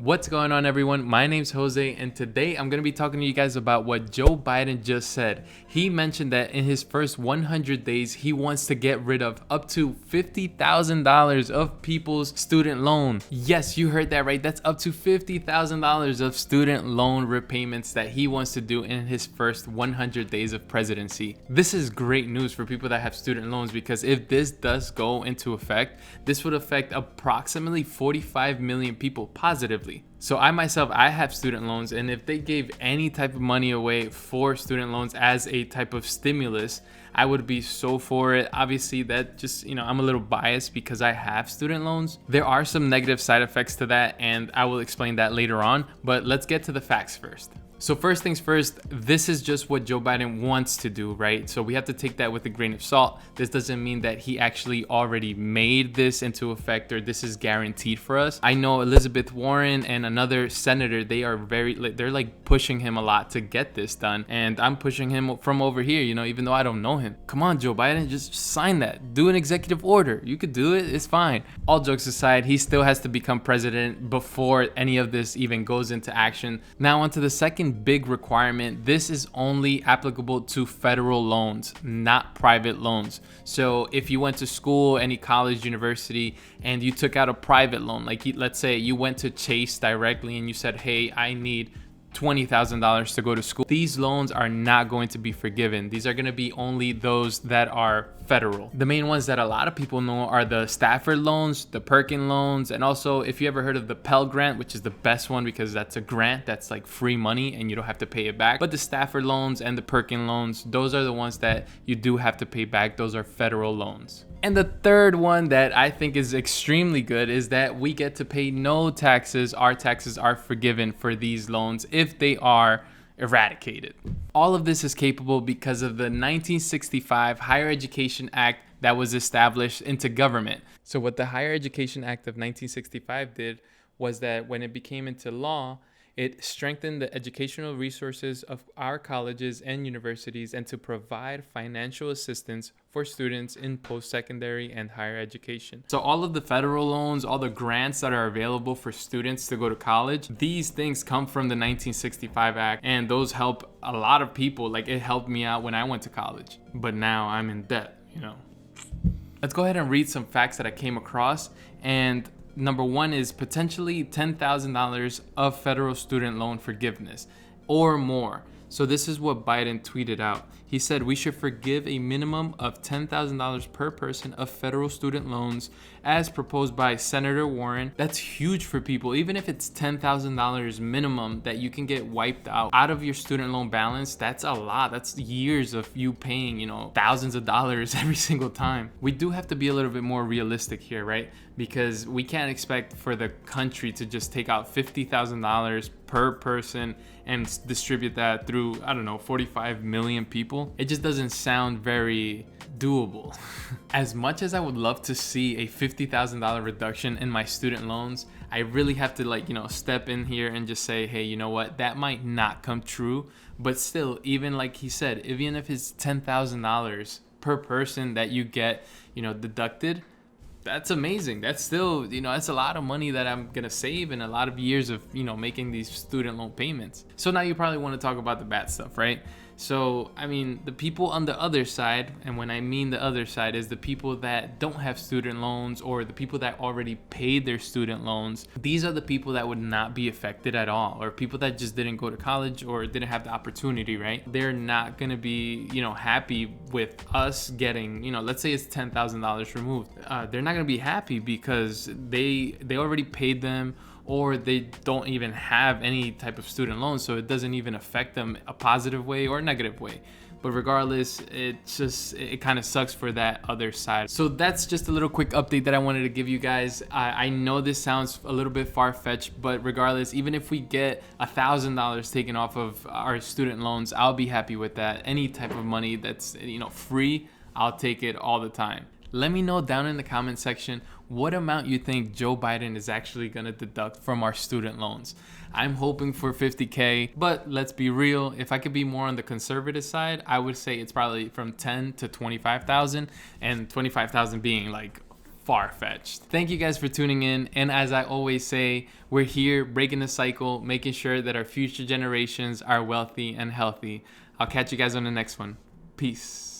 What's going on, everyone? My name's Jose, and today I'm going to be talking to you guys about what Joe Biden just said. He mentioned that in his first 100 days, he wants to get rid of up to $50,000 of people's student loan. Yes, you heard that right. That's up to $50,000 of student loan repayments that he wants to do in his first 100 days of presidency. This is great news for people that have student loans, because if this does go into effect, this would affect approximately 45 million people positively. So I have student loans, and if they gave any type of money away for student loans as a type of stimulus, I would be so for it. Obviously, that just, I'm a little biased because I have student loans. There are some negative side effects to that, and I will explain that later on, but let's get to the facts first. So first things first, this is just what Joe Biden wants to do, right? So we have to take that with a grain of salt. This doesn't mean that he actually already made this into effect or this is guaranteed for us. I know Elizabeth Warren and another senator, they're like pushing him a lot to get this done. And I'm pushing him from over here, even though I don't know him. Come on, Joe Biden, just sign that. Do an executive order. You could do it. It's fine. All jokes aside, he still has to become president before any of this even goes into action. Now on to the second big requirement. This is only applicable to federal loans, not private loans. So if you went to school, any college, university, and you took out a private loan, like let's say you went to Chase directly and you said, hey, I need $20,000 to go to school. These loans are not going to be forgiven. These are going to be only those that are federal. The main ones that a lot of people know are the Stafford loans, the Perkin loans, and also if you ever heard of the Pell Grant, which is the best one because that's a grant that's like free money and you don't have to pay it back. But the Stafford loans and the Perkin loans, those are the ones that you do have to pay back. Those are federal loans. And the third one that I think is extremely good is that we get to pay no taxes. Our taxes are forgiven for these loans if they are eradicated. All of this is capable because of the 1965 Higher Education Act that was established into government. So what the Higher Education Act of 1965 did was that when it became into law, it strengthened the educational resources of our colleges and universities and to provide financial assistance for students in post-secondary and higher education. So all of the federal loans, all the grants that are available for students to go to college, these things come from the 1965 Act, and those help a lot of people. Like, it helped me out when I went to college, but now I'm in debt, Let's go ahead and read some facts that I came across. And number one is potentially $10,000 of federal student loan forgiveness or more. So this is what Biden tweeted out. He said we should forgive a minimum of $10,000 per person of federal student loans as proposed by Senator Warren. That's huge for people. Even if it's $10,000 minimum that you can get wiped out of your student loan balance, that's a lot. That's years of you paying, thousands of dollars every single time. We do have to be a little bit more realistic here, right? Because we can't expect for the country to just take out $50,000 per person and distribute that through, 45 million people. It just doesn't sound very doable. As much as I would love to see a $50,000 reduction in my student loans, I really have to step in here and just say, hey, you know what? That might not come true. But still, even like he said, even if it's $10,000 per person that you get, deducted, that's amazing. That's still, that's a lot of money that I'm going to save in a lot of years of, making these student loan payments. So now you probably want to talk about the bad stuff, right? So, the people on the other side, and when I mean the other side is the people that don't have student loans or the people that already paid their student loans. These are the people that would not be affected at all, or people that just didn't go to college or didn't have the opportunity, right? They're not going to be, happy with us getting, let's say it's $10,000 removed. They're not going to be happy because they already paid them, or they don't even have any type of student loan, so it doesn't even affect them a positive way or a negative way. But regardless, it kind of sucks for that other side. So that's just a little quick update that I wanted to give you guys. I know this sounds a little bit far-fetched, but regardless, even if we get $1,000 taken off of our student loans, I'll be happy with that. Any type of money that's free, I'll take it all the time. Let me know down in the comment section what amount you think Joe Biden is actually going to deduct from our student loans. I'm hoping for $50K, but let's be real. If I could be more on the conservative side, I would say it's probably from $10,000 to $25,000, and $25,000 being like far-fetched. Thank you guys for tuning in, and as I always say, we're here breaking the cycle, making sure that our future generations are wealthy and healthy. I'll catch you guys on the next one. Peace.